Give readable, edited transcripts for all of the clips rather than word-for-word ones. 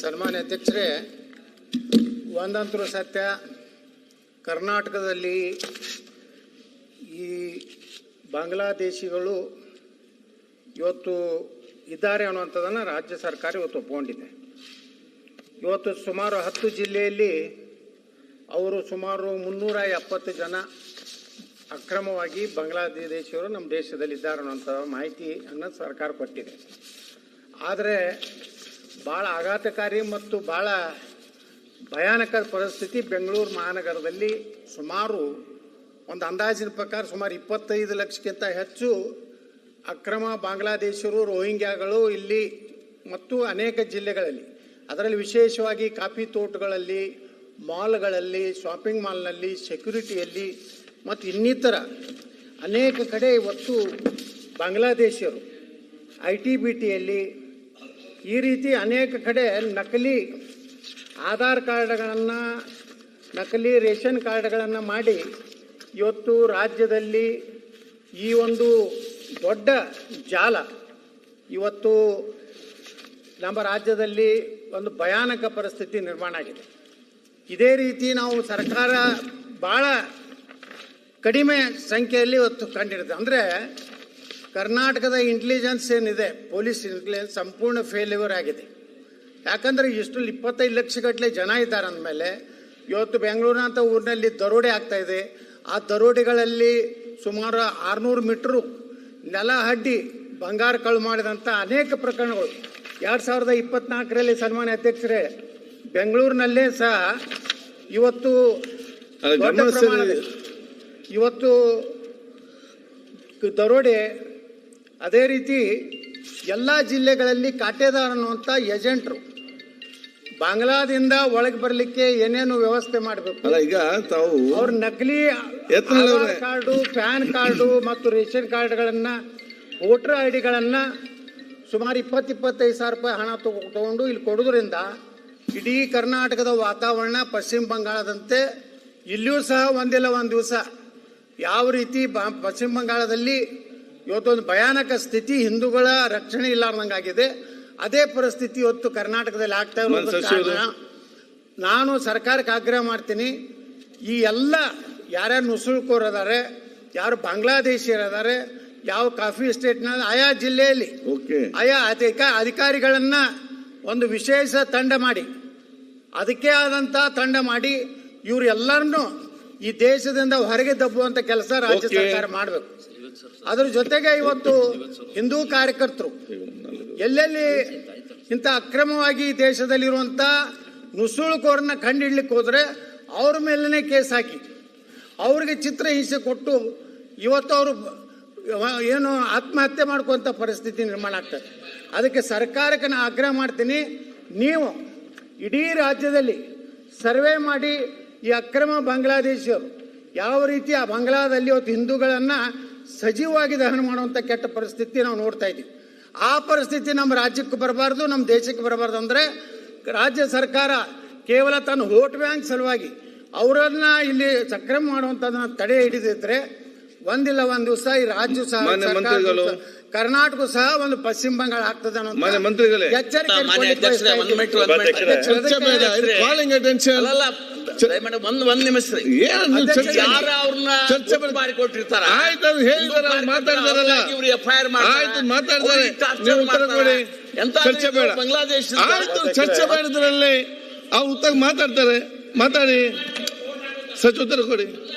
ಸನ್ಮಾನ್ಯ ಅಧ್ಯಕ್ಷರೇ, ಒಂದಂತರೂ ಸತ್ಯ, ಕರ್ನಾಟಕದಲ್ಲಿ ಈ ಬಾಂಗ್ಲಾದೇಶಿಗಳು ಇವತ್ತು ಇದ್ದಾರೆ ಅನ್ನುವಂಥದ್ದನ್ನು ರಾಜ್ಯ ಸರ್ಕಾರ ಇವತ್ತು ಒಪ್ಪಿಕೊಂಡಿದೆ. ಇವತ್ತು ಸುಮಾರು 10 ಜಿಲ್ಲೆಯಲ್ಲಿ ಅವರು ಸುಮಾರು 370 ಜನ ಅಕ್ರಮವಾಗಿ ಬಾಂಗ್ಲಾದೇಶಿಯವರು ನಮ್ಮ ದೇಶದಲ್ಲಿದ್ದಾರೆ ಅನ್ನುವಂಥ ಮಾಹಿತಿಯನ್ನು ಸರ್ಕಾರ ಕೊಟ್ಟಿದೆ. ಆದರೆ ಭಾಳ ಆಘಾತಕಾರಿ ಮತ್ತು ಭಾಳ ಭಯಾನಕ ಪರಿಸ್ಥಿತಿ ಬೆಂಗಳೂರು ಮಹಾನಗರದಲ್ಲಿ ಸುಮಾರು ಒಂದು ಅಂದಾಜಿನ ಪ್ರಕಾರ ಸುಮಾರು 25 ಲಕ್ಷಕ್ಕಿಂತ ಹೆಚ್ಚು ಅಕ್ರಮ ಬಾಂಗ್ಲಾದೇಶರು ರೋಹಿಂಗ್ಯಾಗಳು ಇಲ್ಲಿ ಮತ್ತು ಅನೇಕ ಜಿಲ್ಲೆಗಳಲ್ಲಿ, ಅದರಲ್ಲಿ ವಿಶೇಷವಾಗಿ ಕಾಫಿ ತೋಟಗಳಲ್ಲಿ, ಮಾಲ್ಗಳಲ್ಲಿ, ಶಾಪಿಂಗ್ ಮಾಲ್ನಲ್ಲಿ, ಸೆಕ್ಯೂರಿಟಿಯಲ್ಲಿ ಮತ್ತು ಇನ್ನಿತರ ಅನೇಕ ಕಡೆ ಇವತ್ತು ಬಾಂಗ್ಲಾದೇಶಿಯರು ITBTಯಲ್ಲಿ ಈ ರೀತಿ ಅನೇಕ ಕಡೆ ನಕಲಿ ಆಧಾರ್ ಕಾರ್ಡ್ಗಳನ್ನು, ನಕಲಿ ರೇಷನ್ ಕಾರ್ಡ್ಗಳನ್ನು ಮಾಡಿ ಇವತ್ತು ರಾಜ್ಯದಲ್ಲಿ ಈ ಒಂದು ದೊಡ್ಡ ಜಾಲ ಇವತ್ತು ನಮ್ಮ ರಾಜ್ಯದಲ್ಲಿ ಒಂದು ಭಯಾನಕ ಪರಿಸ್ಥಿತಿ ನಿರ್ಮಾಣ ಆಗಿದೆ. ಇದೇ ರೀತಿ ನಾವು ಸರ್ಕಾರ ಭಾಳ ಕಡಿಮೆ ಸಂಖ್ಯೆಯಲ್ಲಿ ಇವತ್ತು ಕಂಡಿರುತ್ತೆ. ಅಂದರೆ ಕರ್ನಾಟಕದ ಇಂಟೆಲಿಜೆನ್ಸ್ ಏನಿದೆ, ಪೊಲೀಸ್ ಇಂಟೆಲಿಜೆನ್ಸ್ ಸಂಪೂರ್ಣ ಫೇಲ್ಯೂರ್ ಆಗಿದೆ. ಯಾಕಂದರೆ ಇಷ್ಟು 25 ಲಕ್ಷಗಟ್ಟಲೆ ಜನ ಇದ್ದಾರೆ ಅಂದಮೇಲೆ ಇವತ್ತು ಬೆಂಗಳೂರಿನಂಥ ಊರಿನಲ್ಲಿ ದರೋಡೆ ಆಗ್ತಾಯಿದೆ. ಆ ದರೋಡೆಗಳಲ್ಲಿ ಸುಮಾರು 600 ಮೀಟ್ರು ನೆಲ ಅಡ್ಡಿ ಬಂಗಾರ ಕಳು ಮಾಡಿದಂಥ ಅನೇಕ ಪ್ರಕರಣಗಳು 2024ರಲ್ಲಿ ಸನ್ಮಾನ್ಯ ಅಧ್ಯಕ್ಷರೇ ಬೆಂಗಳೂರಿನಲ್ಲೇ ಸಹ ಇವತ್ತು ಇವತ್ತು ದರೋಡೆ. ಅದೇ ರೀತಿ ಎಲ್ಲ ಜಿಲ್ಲೆಗಳಲ್ಲಿ ಕಾಟೇದಾರ್ ಅನ್ನುವಂಥ ಏಜೆಂಟ್ರು ಬಾಂಗ್ಲಾದಿಂದ ಒಳಗೆ ಬರಲಿಕ್ಕೆ ಏನೇನು ವ್ಯವಸ್ಥೆ ಮಾಡಬೇಕು, ಈಗ ತಾವು ಅವ್ರ ನಕಲಿ ಆಧಾರ್ ಕಾರ್ಡು, ಪ್ಯಾನ್ ಕಾರ್ಡು ಮತ್ತು ರೇಷನ್ ಕಾರ್ಡ್ಗಳನ್ನು, ವೋಟರ್ ID ಸುಮಾರು 20-25 ಸಾವಿರ ರೂಪಾಯಿ ಹಣ ತಗೊಂಡು ಇಲ್ಲಿ ಕೊಡೋದ್ರಿಂದ ಇಡೀ ಕರ್ನಾಟಕದ ವಾತಾವರಣ ಪಶ್ಚಿಮ ಬಂಗಾಳದಂತೆ ಇಲ್ಲಿಯೂ ಸಹ ಒಂದಿಲ್ಲ ಒಂದು ದಿವಸ ಯಾವ ರೀತಿ ಪಶ್ಚಿಮ ಬಂಗಾಳದಲ್ಲಿ ಇವತ್ತೊಂದು ಭಯಾನಕ ಸ್ಥಿತಿ, ಹಿಂದೂಗಳ ರಕ್ಷಣೆ ಇಲ್ಲಾರ್ದಂಗಾಗಿದೆ, ಅದೇ ಪರಿಸ್ಥಿತಿ ಇವತ್ತು ಕರ್ನಾಟಕದಲ್ಲಿ ಆಗ್ತಾ ಇರೋದ್ರ ಕಾರಣ ನಾನು ಸರ್ಕಾರಕ್ಕೆ ಆಗ್ರಹ ಮಾಡ್ತೀನಿ, ಈ ಎಲ್ಲ ಯಾರ್ಯಾರು ನುಸುಳುಕೋರದಾರೆ, ಯಾರು ಬಾಂಗ್ಲಾದೇಶಿಯರಿದ್ದಾರೆ, ಯಾವ ಕಾಫಿ ಎಸ್ಟೇಟ್ನ ಆಯಾ ಜಿಲ್ಲೆಯಲ್ಲಿ ಆಯಾ ಅಧಿಕಾರಿಗಳನ್ನು ಒಂದು ವಿಶೇಷ ತಂಡ ಮಾಡಿ, ಅದಕ್ಕೆ ಆದಂಥ ತಂಡ ಮಾಡಿ ಇವರು ಎಲ್ಲರನ್ನೂ ಈ ದೇಶದಿಂದ ಹೊರಗೆ ದಬ್ಬುವಂಥ ಕೆಲಸ ರಾಜ್ಯ ಸರ್ಕಾರ ಮಾಡಬೇಕು. ಅದ್ರ ಜೊತೆಗೆ ಇವತ್ತು ಹಿಂದೂ ಕಾರ್ಯಕರ್ತರು ಎಲ್ಲೆಲ್ಲಿ ಇಂಥ ಅಕ್ರಮವಾಗಿ ದೇಶದಲ್ಲಿರುವಂಥ ನುಸುಳುಕೋರನ್ನ ಕಂಡುಹಿಡ್ಲಿಕ್ಕೆ ಹೋದರೆ ಅವ್ರ ಮೇಲೇ ಕೇಸ್ ಹಾಕಿ ಅವ್ರಿಗೆ ಚಿತ್ರಹಿಂಸೆ ಕೊಟ್ಟು ಇವತ್ತು ಅವರು ಏನು ಆತ್ಮಹತ್ಯೆ ಮಾಡ್ಕೊಂಥ ಪರಿಸ್ಥಿತಿ ನಿರ್ಮಾಣ ಆಗ್ತದೆ. ಅದಕ್ಕೆ ಸರ್ಕಾರಕ್ಕೆ ನಾನು ಆಗ್ರಹ ಮಾಡ್ತೀನಿ, ನೀವು ಇಡೀ ರಾಜ್ಯದಲ್ಲಿ ಸರ್ವೆ ಮಾಡಿ ಈ ಅಕ್ರಮ ಬಾಂಗ್ಲಾದೇಶಿಯರು ಯಾವ ರೀತಿ ಆ ಬಾಂಗ್ಲಾದಲ್ಲಿ ಇವತ್ತು ಹಿಂದೂಗಳನ್ನು ಸಜೀವವಾಗಿ ದಹನ ಮಾಡುವಂಥ ಕೆಟ್ಟ ಪರಿಸ್ಥಿತಿ ನಾವು ನೋಡ್ತಾ ಇದ್ದೀವಿ. ಆ ಪರಿಸ್ಥಿತಿ ನಮ್ಮ ರಾಜ್ಯಕ್ಕೆ ಬರಬಾರ್ದು, ನಮ್ಮ ದೇಶಕ್ಕೆ ಬರಬಾರ್ದು. ಅಂದರೆ ರಾಜ್ಯ ಸರ್ಕಾರ ಕೇವಲ ತನ್ನ ವೋಟ್ ಬ್ಯಾಂಕ್ ಸಲುವಾಗಿ ಅವರನ್ನ ಇಲ್ಲಿ ಸಕ್ರಮ ಮಾಡುವಂಥದ್ದನ್ನ ತಡೆ ಹಿಡಿದಿದ್ರೆ ಒಂದಿಲ್ಲ ಒಂದು ದಿವಸ ಈ ರಾಜ್ಯ ಸಹ ಕರ್ನಾಟಕ ಸಹ ಒಂದು ಪಶ್ಚಿಮ ಬಂಗಾಳ ಆಗ್ತದೆ ಅನ್ನೋ ಎಚ್ಚರಿಕೆ. ಒಂದ್ ನಿಮಿಷ ಕೊಟ್ಟಿರ್ತಾರ, ಬಾಂಗ್ಲಾದೇಶ ಚರ್ಚೆ ಮಾಡಿದ್ರಲ್ಲಿ ಅವ್ರು ಉತ್ತರ ಮಾತಾಡ್ತಾರೆ, ಮಾತಾಡಿ ಸಚ್ ಉತ್ತರ ಕೊಡಿ.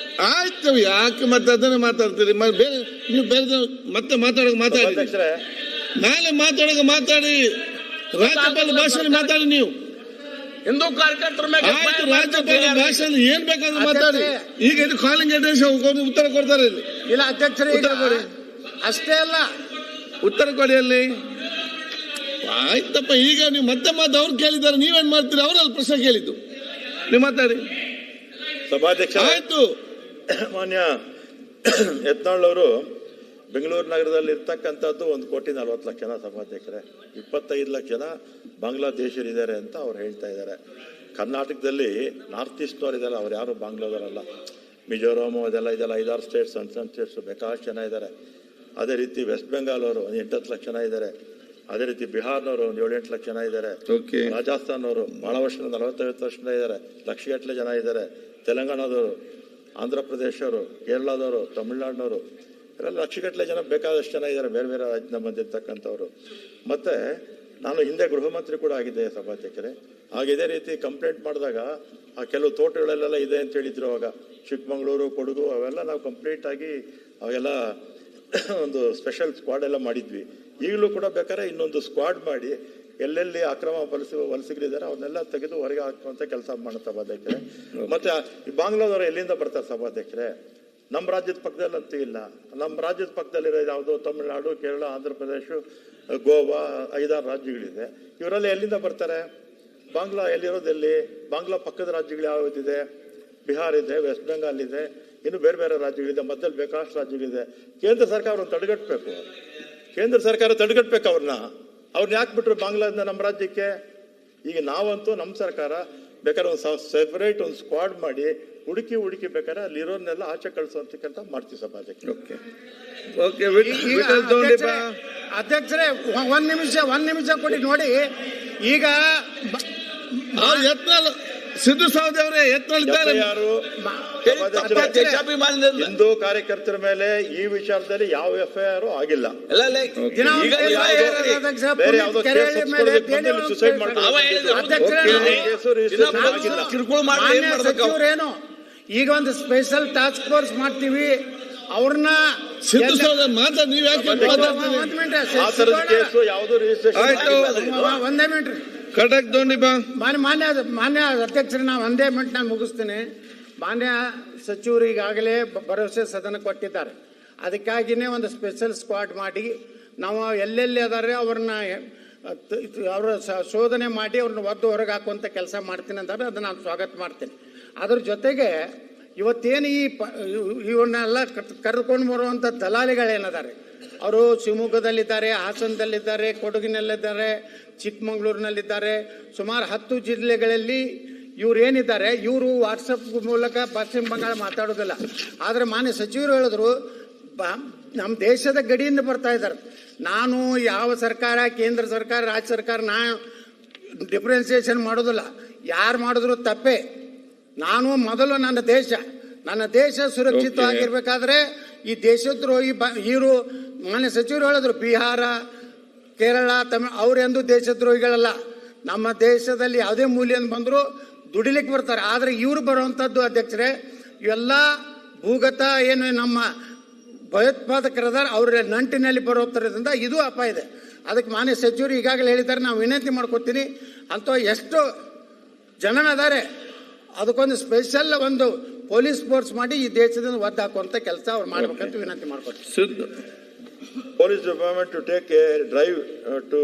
ಆಯ್ತು, ಯಾಕೆ ಮತ್ತೆ ಅದನ್ನ ಮಾತಾಡ್ತೀರಿ? ಬೇರೆ ನೀವು ಬೇರೆ ಮತ್ತೆ ಮಾತಾಡೋಕೆ ಮಾತಾಡಿ, ನಾಳೆ ಮಾತಾಡೋಕೆ ಮಾತಾಡಿ, ರಾಜ್ಯಪಾಲ ಭಾಷಣ ಮಾತಾಡಿ. ನೀವು ಹಿಂದೂ ಕಾರ್ಯಕರ್ತರ ಆಯ್ತು, ರಾಜ್ಯಪಾಲ ಭಾಷಣ ಏನ್ ಬೇಕಾದ್ರೂ ಮಾತಾಡಿ. ಈಗ ಇದು ಕಾಲಿಂಗ್ ಅಟೆನ್ಷನ್ ಉತ್ತರ ಕೊಡ್ತಾರೆ ಇಲ್ಲಿ. ಇಲ್ಲ ಅಧ್ಯಕ್ಷರೇ, ಉತ್ತರ ಕೊಡಿ. ಅಷ್ಟೇ ಅಲ್ಲ, ಉತ್ತರ ಕೊಡಿ ಅಲ್ಲಿ. ಆಯ್ತಪ್ಪ, ಈಗ ನೀವು ಮತ್ತೆ ಅವ್ರು ಕೇಳಿದ್ದಾರೆ, ನೀವೇನ್ ಮಾಡ್ತೀರಿ? ಅವರಲ್ಲಿ ಪ್ರಶ್ನೆ ಕೇಳಿದ್ದು, ನೀವು ಮಾತಾಡಿ. ಸಭಾಧ್ಯಕ್ಷ ಆಯ್ತು. ಮಾನ್ಯ ಯತ್ನಾಳ್ ಅವರು ಬೆಂಗಳೂರು ನಗರದಲ್ಲಿ ಇರ್ತಕ್ಕಂಥದ್ದು 1,40,00,000 ಜನ ಸಭಾಧ್ಯಕ್ಷರೇ, 25 ಲಕ್ಷ ಜನ ಬಾಂಗ್ಲಾದೇಶರಿದ್ದಾರೆ ಅಂತ ಅವ್ರು ಹೇಳ್ತಾ ಇದ್ದಾರೆ. ಕರ್ನಾಟಕದಲ್ಲಿ ನಾರ್ತ್ ಈಸ್ಟ್ನವ್ರು ಇದ್ದಾರೆ, ಅವ್ರು ಯಾರು ಬಾಂಗ್ಲಾದವರಲ್ಲ. ಮಿಜೋರಾಮು ಇದೆಲ್ಲ 5-6 ಸ್ಟೇಟ್ಸ್, ಸಣ್ಣ ಸ್ಟೇಟ್ಸ್ ಬೇಕಾದಷ್ಟು ಜನ ಇದ್ದಾರೆ. ಅದೇ ರೀತಿ ವೆಸ್ಟ್ ಬೆಂಗಾಲ್ ಅವರು 8-10 ಲಕ್ಷ ಜನ ಇದ್ದಾರೆ. ಅದೇ ರೀತಿ ಬಿಹಾರ್ನವರು ಒಂದು 7-8 ಲಕ್ಷ ಜನ ಇದ್ದಾರೆ. ಓಕೆ. ರಾಜಸ್ಥಾನವರು ಬಹಳ ವರ್ಷದಿಂದ 40-50 ವರ್ಷದಿಂದ ಇದ್ದಾರೆ, ಲಕ್ಷಗಟ್ಟಲೆ ಜನ ಇದ್ದಾರೆ. ತೆಲಂಗಾಣದವರು, ಆಂಧ್ರ ಪ್ರದೇಶವರು, ಕೇರಳದವರು, ತಮಿಳುನಾಡಿನವರು, ಇವರೆಲ್ಲ ಲಕ್ಷಗಟ್ಟಲೆ ಜನ, ಬೇಕಾದಷ್ಟು ಜನ ಇದ್ದಾರೆ ಬೇರೆ ಬೇರೆ ರಾಜ್ಯದಿಂದ ಬಂದಿರ್ತಕ್ಕಂಥವ್ರು. ಮತ್ತೆ ನಾನು ಹಿಂದೆ ಗೃಹ ಮಂತ್ರಿ ಕೂಡ ಆಗಿದ್ದೆ ಸಭಾಧ್ಯಕ್ಷರೇ. ಆಗ ಇದೇ ರೀತಿ ಕಂಪ್ಲೇಂಟ್ ಮಾಡಿದಾಗ ಆ ಕೆಲವು ತೋಟಗಳಲ್ಲೆಲ್ಲ ಇದೆ ಅಂತ ಹೇಳಿದ್ರು. ಅವಾಗ ಚಿಕ್ಕಮಗಳೂರು, ಕೊಡಗು ಅವೆಲ್ಲ ನಾವು ಕಂಪ್ಲೀಟ್ ಆಗಿ ಅವೆಲ್ಲ ಒಂದು ಸ್ಪೆಷಲ್ ಸ್ಕ್ವಾಡ್ ಎಲ್ಲ ಮಾಡಿದ್ವಿ. ಈಗಲೂ ಕೂಡ ಬೇಕಾದ್ರೆ ಇನ್ನೊಂದು ಸ್ಕ್ವಾಡ್ ಮಾಡಿ ಎಲ್ಲೆಲ್ಲಿ ಅಕ್ರಮ ವಲಸಿಗರಿದ್ದಾರೆ ಅವನ್ನೆಲ್ಲ ತೆಗೆದು ಹೊರಗೆ ಹಾಕುವಂತ ಕೆಲಸ ಮಾಡುತ್ತೆ ಸಭಾಧ್ಯಕ್ಷರೇ. ಮತ್ತೆ ಈ ಬಾಂಗ್ಲಾದವರು ಎಲ್ಲಿಂದ ಬರ್ತಾರೆ ಸಭಾಧ್ಯಕ್ಷರೇ? ನಮ್ಮ ರಾಜ್ಯದ ಪಕ್ಕದಲ್ಲಂತೂ ಇಲ್ಲ. ನಮ್ಮ ರಾಜ್ಯದ ಪಕ್ಕದಲ್ಲಿರೋ ಯಾವುದು ತಮಿಳುನಾಡು, ಕೇರಳ, ಆಂಧ್ರ ಪ್ರದೇಶ, ಗೋವಾ, 5-6 ರಾಜ್ಯಗಳಿದೆ. ಇವರೆಲ್ಲ ಎಲ್ಲಿಂದ ಬರ್ತಾರೆ? ಬಾಂಗ್ಲಾ ಎಲ್ಲಿರೋದೆಲ್ಲಿ? ಬಾಂಗ್ಲಾ ಪಕ್ಕದ ರಾಜ್ಯಗಳು ಯಾವುದಿದೆ? ಬಿಹಾರ್ ಇದೆ, ವೆಸ್ಟ್ ಬೆಂಗಾಲ್ ಇದೆ, ಇನ್ನು ಬೇರೆ ಬೇರೆ ರಾಜ್ಯಗಳಿದೆ, ಮಧ್ಯದಲ್ಲಿ ಬೇಕಾದಷ್ಟು ರಾಜ್ಯಗಳಿದೆ. ಕೇಂದ್ರ ಸರ್ಕಾರ ಅವ್ರನ್ನ ತಡೆಗಟ್ಟಬೇಕು. ಕೇಂದ್ರ ಸರ್ಕಾರ ತಡೆಗಟ್ಟಬೇಕು ಅವ್ರನ್ನ ಯಾಕೆ ಬಿಟ್ರು ಬಾಂಗ್ಲಾದಿಂದ ನಮ್ಮ ರಾಜ್ಯಕ್ಕೆ? ಈಗ ನಾವಂತೂ ನಮ್ಮ ಸರ್ಕಾರ ಬೇಕಾದ್ರೆ ಒಂದು ಸೆಪರೇಟ್ ಒಂದು ಸ್ಕ್ವಾಡ್ ಮಾಡಿ ಹುಡುಕಿ ಬೇಕಾದ್ರೆ ಅಲ್ಲಿರೋರ್ನೆಲ್ಲ ಆಚೆ ಕಳಿಸುವಂತ ಕೆಲಸ ಮಾಡ್ತೀವಿ ಸಭಾಧ್ಯಕ್ಷ. ಅಧ್ಯಕ್ಷರೇ ಒಂದ್ ನಿಮಿಷ ಕೊಡಿ ನೋಡಿ. ಈಗ ಸಿದ್ದು ಸವದಿ ಅವರೇ ಯತ್ನಲ್ಲಿದ್ದಾರೆ. ಯಾರು ಹಿಂದೂ ಕಾರ್ಯಕರ್ತರ ಮೇಲೆ ಈ ವಿಚಾರದಲ್ಲಿ ಯಾವ FIR ಆಗಿಲ್ಲ. ಬೇರೆ ಯಾವುದೋ ಸುಸೈಡ್ ಸಚಿವರೇನು ಈಗ ಒಂದು ಸ್ಪೆಷಲ್ ಟಾಸ್ಕ್ ಫೋರ್ಸ್ ಮಾಡ್ತೀವಿ. ಅವ್ರನ್ನ ಸಿದ್ದು ಸವದಿ ಮಾತ್ರ ನೀವ್ ಯಾಕೆ ಒಂದೇ ಮಿನಿಟ್ ಕಟಕ್ ದೋಣಿ ಬಾ. ಮಾನ್ಯ ಅಧ್ಯಕ್ಷರೇ, ನಾವು ಒಂದೇ ಮಿನಿಟ್ ನಾನು ಮುಗಿಸ್ತೀನಿ. ಮಾನ್ಯ ಸಚಿವರು ಈಗಾಗಲೇ ಭರವಸೆ ಸದನ ಕೊಟ್ಟಿದ್ದಾರೆ. ಅದಕ್ಕಾಗಿನೇ ಒಂದು ಸ್ಪೆಷಲ್ ಸ್ಕ್ವಾಡ್ ಮಾಡಿ ನಾವು ಎಲ್ಲೆಲ್ಲಿ ಅದಾರೆ ಅವ್ರನ್ನ ಶೋಧನೆ ಮಾಡಿ ಅವ್ರನ್ನ ಒದ್ದು ಹೊರಗೆ ಹಾಕುವಂಥ ಕೆಲಸ ಮಾಡ್ತೀನಿ ಅಂತಾರೆ. ಅದನ್ನ ನಾನು ಸ್ವಾಗತ ಮಾಡ್ತೀನಿ. ಅದ್ರ ಜೊತೆಗೆ ಇವತ್ತೇನು ಇವನ್ನೆಲ್ಲ ಕರೆದುಕೊಂಡು ಬರುವಂಥ ದಲಾಲಿಗಳೇನಿದ್ದಾರೆ, ಅವರು ಶಿವಮೊಗ್ಗದಲ್ಲಿದ್ದಾರೆ, ಹಾಸನದಲ್ಲಿದ್ದಾರೆ, ಕೊಡಗಿನಲ್ಲಿದ್ದಾರೆ, ಚಿಕ್ಕಮಗಳೂರಿನಲ್ಲಿದ್ದಾರೆ, ಸುಮಾರು 10 ಜಿಲ್ಲೆಗಳಲ್ಲಿ ಇವ್ರು ಏನಿದ್ದಾರೆ. ಇವರು ವಾಟ್ಸಪ್ ಮೂಲಕ ಪಶ್ಚಿಮ ಬಂಗಾಳ ಮಾತಾಡೋದಿಲ್ಲ. ಆದರೆ ಮಾನ್ಯ ಸಚಿವರು ಹೇಳಿದ್ರು ನಮ್ಮ ದೇಶದ ಗಡಿಯಿಂದ ಬರ್ತಾ ಇದ್ದಾರೆ. ನಾನು ಯಾವ ಸರ್ಕಾರ, ಕೇಂದ್ರ ಸರ್ಕಾರ, ರಾಜ್ಯ ಸರ್ಕಾರ, ನಾನು ಡಿಫ್ರೆನ್ಸಿಯೇಷನ್ ಮಾಡೋದಿಲ್ಲ. ಯಾರು ಮಾಡಿದ್ರು ತಪ್ಪೇ. ನಾನು ಮೊದಲು ನನ್ನ ದೇಶ ಸುರಕ್ಷಿತವಾಗಿರ್ಬೇಕಾದ್ರೆ ಈ ದೇಶದ್ರೋಹಿ ಇವರು ಮಾನ್ಯ ಸಚಿವರು ಹೇಳಿದ್ರು ಬಿಹಾರ, ಕೇರಳ, ತಮಿಳು ಅವರೆಂದು ದೇಶದ್ರೋಹಿಗಳಲ್ಲ. ನಮ್ಮ ದೇಶದಲ್ಲಿ ಯಾವುದೇ ಮೂಲ್ಯ ಬಂದರೂ ದುಡಿಲಿಕ್ಕೆ ಬರ್ತಾರೆ. ಆದರೆ ಇವರು ಬರುವಂಥದ್ದು ಅಧ್ಯಕ್ಷರೇ ಇವೆಲ್ಲ ಭೂಗತ ಏನು ನಮ್ಮ ಭಯೋತ್ಪಾದಕರದಾರ ಅವರ ನಂಟಿನಲ್ಲಿ ಬರೋದ್ರಿಂದ ಇದು ಅಪಾಯ ಇದೆ. ಅದಕ್ಕೆ ಮಾನ್ಯ ಸಚಿವರು ಈಗಾಗಲೇ ಹೇಳಿದ್ದಾರೆ. ನಾವು ವಿನಂತಿ ಮಾಡ್ಕೊತೀನಿ, ಅಂತ ಎಷ್ಟು ಜನ ಅದಾರೆ ಅದಕ್ಕೊಂದು ಸ್ಪೆಷಲ್ ಒಂದು ಪೊಲೀಸ್ ಫೋರ್ಸ್ ಮಾಡಿ ಈ ದೇಶದಿಂದ ಒದ್ದು ಹಾಕುವಂತ ಕೆಲಸ ಅವ್ರು ಮಾಡ್ಬೇಕಂತ ವಿನಂತಿ ಮಾಡ್ಕೊತೀವಿ. Police department to take a drive to